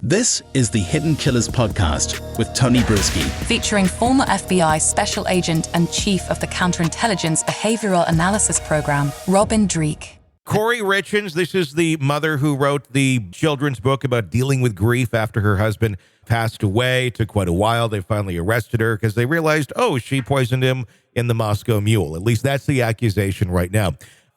This is the Hidden Killers podcast with Tony Brueski. Featuring former FBI Special Agent and Chief of the Counterintelligence Behavioral Analysis Program, Robin Dreeke. Kouri Richins, this is the mother who wrote the children's book about dealing with grief after her husband passed away. It took quite a while. They finally arrested her because they realized, she poisoned him in the Moscow Mule. At least that's the accusation right now.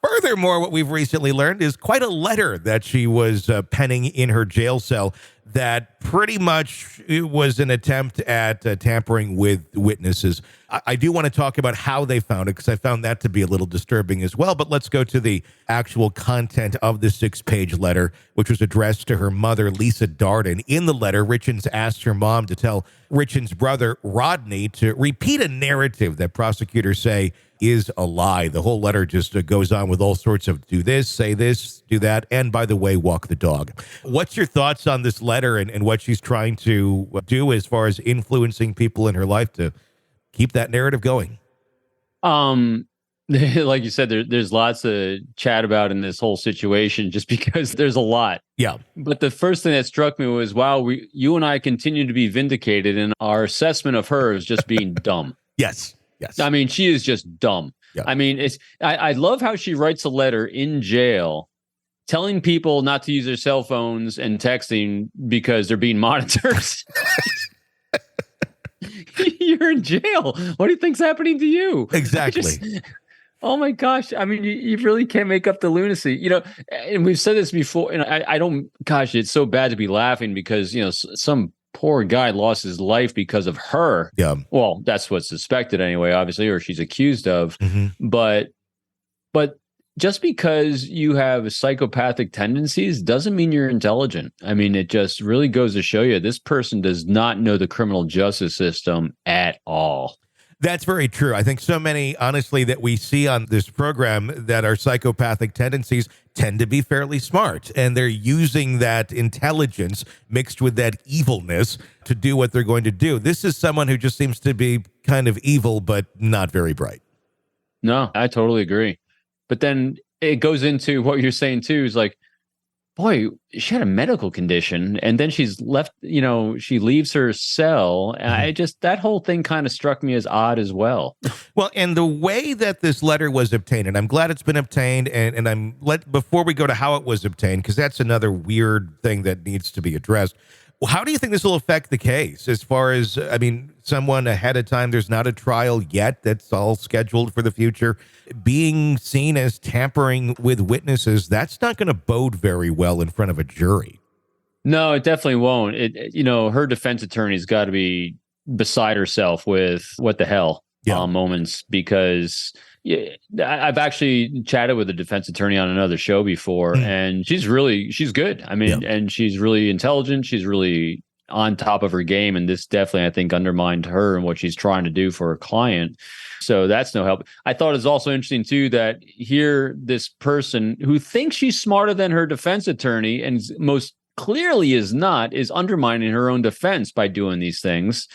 Furthermore, what we've recently learned is quite a letter that she was penning in her jail cell that pretty much was an attempt at tampering with witnesses. I do want to talk about how they found it because I found that to be a little disturbing as well. But let's go to the actual content of the 6-page letter, which was addressed to her mother, Lisa Darden. In the letter, Richins asked her mom to tell Richins' brother, Rodney, to repeat a narrative that prosecutors say is a lie. The whole letter just goes on with all sorts of do this, say this, do that, and by the way, walk the dog. What's your thoughts on this letter and what she's trying to do as far as influencing people in her life to keep that narrative going? Like you said, there's lots of chat about in this whole situation just because there's a lot. Yeah. But the first thing that struck me was, wow, you and I continue to be vindicated in our assessment of her as just being dumb. Yes. I mean, she is just dumb. Yeah. I mean, I love how she writes a letter in jail telling people not to use their cell phones and texting because they're being monitored. You're in jail. What do you think's happening to you? Exactly. Oh my gosh. I mean, you really can't make up the lunacy, and we've said this before, and I don't, gosh, it's so bad to be laughing because, some poor guy lost his life because of her. Yeah. Well, that's what's suspected anyway, obviously, or she's accused of. Mm-hmm. But just because you have psychopathic tendencies doesn't mean you're intelligent. I mean, it just really goes to show you this person does not know the criminal justice system at all. That's very true. I think so many, honestly, that we see on this program that are psychopathic tendencies tend to be fairly smart, and they're using that intelligence mixed with that evilness to do what they're going to do. This is someone who just seems to be kind of evil, but not very bright. No, I totally agree. But then it goes into what you're saying too, is like, boy, she had a medical condition and then she's left, she leaves her cell. That whole thing kind of struck me as odd as well. Well, and the way that this letter was obtained, and I'm glad it's been obtained, and before we go to how it was obtained, because that's another weird thing that needs to be addressed. Well, how do you think this will affect the case as far as, someone ahead of time, there's not a trial yet, that's all scheduled for the future, being seen as tampering with witnesses, that's not going to bode very well in front of a jury. No, it definitely won't. Her defense attorney's got to be beside herself with what the hell moments, because I've actually chatted with a defense attorney on another show before, and she's good. I mean, and she's really intelligent. She's really on top of her game. And this definitely, I think, undermined her and what she's trying to do for her client. So that's no help. I thought it was also interesting, too, that here this person who thinks she's smarter than her defense attorney and most clearly is not, is undermining her own defense by doing these things.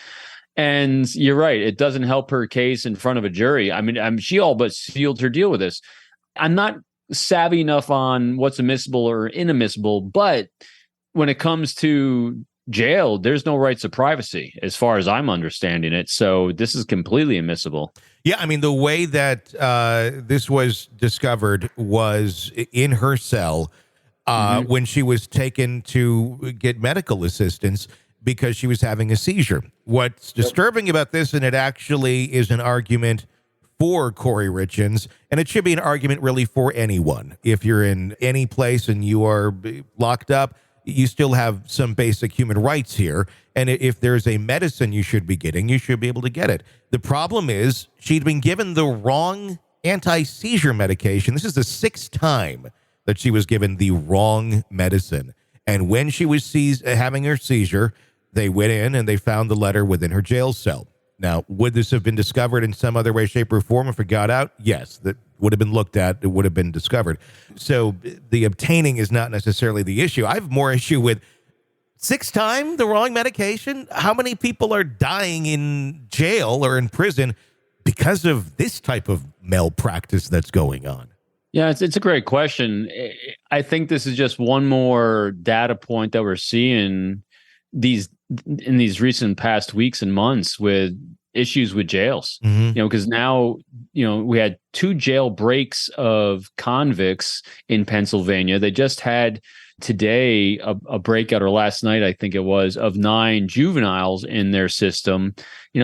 And you're right. It doesn't help her case in front of a jury. I mean, she all but sealed her deal with this. I'm not savvy enough on what's admissible or inadmissible, but when it comes to jail, there's no rights of privacy as far as I'm understanding it. So this is completely admissible. Yeah, I mean, the way that this was discovered was in her cell when she was taken to get medical assistance because she was having a seizure. What's disturbing about this, and it actually is an argument for Kouri Richins, and it should be an argument really for anyone. If you're in any place and you are locked up, you still have some basic human rights here. And if there's a medicine you should be getting, you should be able to get it. The problem is she'd been given the wrong anti-seizure medication. This is the 6th time that she was given the wrong medicine. And when she was having her seizure, they went in and they found the letter within her jail cell. Now, would this have been discovered in some other way, shape, or form if it got out? Yes, that would have been looked at. It would have been discovered. So the obtaining is not necessarily the issue. I have more issue with 6th time, the wrong medication. How many people are dying in jail or in prison because of this type of malpractice that's going on? Yeah, it's a great question. I think this is just one more data point that we're seeing in these recent past weeks and months with issues with jails, because now, we had 2 jail breaks of convicts in Pennsylvania. They just had today a breakout, or last night, I think it was, of 9 juveniles in their system.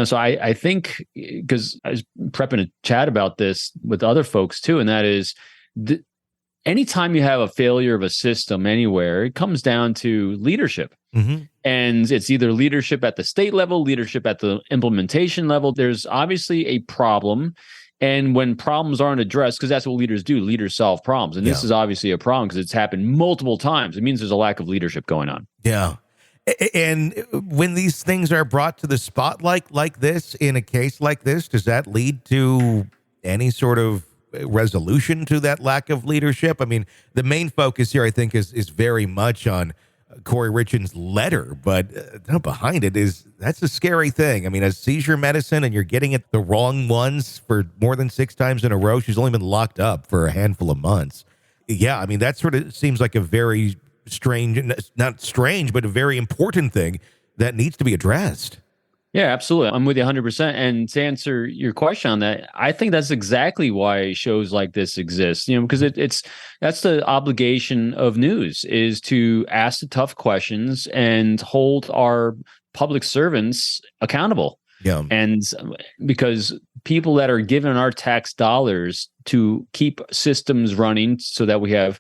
So I think, because I was prepping a chat about this with other folks too, and that is anytime you have a failure of a system anywhere, it comes down to leadership. And it's either leadership at the state level, leadership at the implementation level. There's obviously a problem. And when problems aren't addressed, because that's what leaders do, leaders solve problems. And this is obviously a problem because it's happened multiple times. It means there's a lack of leadership going on. Yeah. And when these things are brought to the spotlight like this, in a case like this, does that lead to any sort of resolution to that lack of leadership? I mean, the main focus here, I think, is very much on Kouri Richins' letter, but behind it that's a scary thing. I mean, a seizure medicine, and you're getting it the wrong ones for more than 6 times in a row. She's only been locked up for a handful of months. Yeah, I mean, that sort of seems like a very strange, not strange, but a very important thing that needs to be addressed. Yeah, absolutely. I'm with you 100%. And to answer your question on that, I think that's exactly why shows like this exist, because that's the obligation of news, is to ask the tough questions and hold our public servants accountable. Yeah. And because people that are given our tax dollars to keep systems running so that we have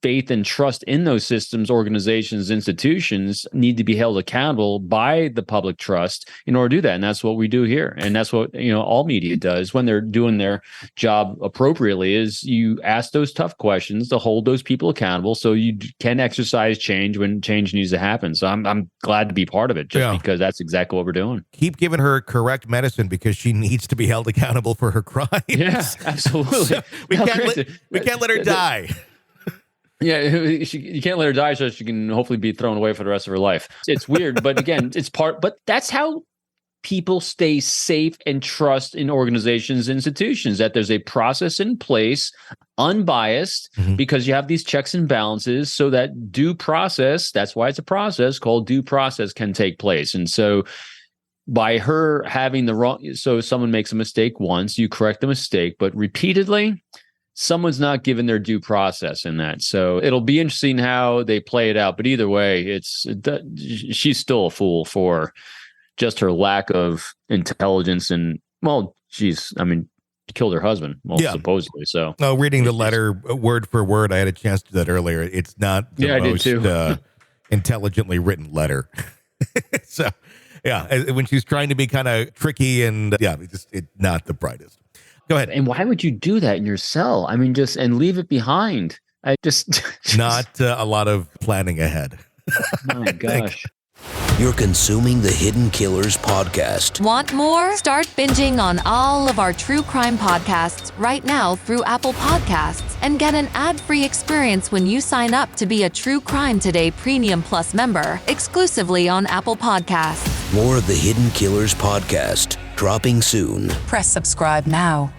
faith and trust in those systems, organizations, institutions, need to be held accountable by the public trust in order to do that. And that's what we do here. And that's what, all media does when they're doing their job appropriately, is you ask those tough questions to hold those people accountable so you can exercise change when change needs to happen. So I'm glad to be part of it, just because that's exactly what we're doing. Keep giving her correct medicine, because she needs to be held accountable for her crimes. Yeah, absolutely. So we can't let her die. Yeah, you can't let her die, so she can hopefully be thrown away for the rest of her life. It's weird, but again, but that's how people stay safe and trust in organizations, institutions, that there's a process in place, unbiased, because you have these checks and balances, so that due process, that's why it's a process called due process, can take place. And so by her having the wrong, so someone makes a mistake once, you correct the mistake, but repeatedly, someone's not given their due process in that. So it'll be interesting how they play it out. But either way, she's still a fool for just her lack of intelligence. And, killed her husband, supposedly. So, reading the letter word for word, I had a chance to do that earlier. It's not the most intelligently written letter. So, when she's trying to be kind of tricky and, it's not the brightest. Go ahead. And why would you do that in your cell? I mean, and leave it behind. Not a lot of planning ahead. My gosh. You're consuming the Hidden Killers podcast. Want more? Start binging on all of our true crime podcasts right now through Apple Podcasts, and get an ad-free experience when you sign up to be a True Crime Today Premium Plus member, exclusively on Apple Podcasts. More of the Hidden Killers podcast, dropping soon. Press subscribe now.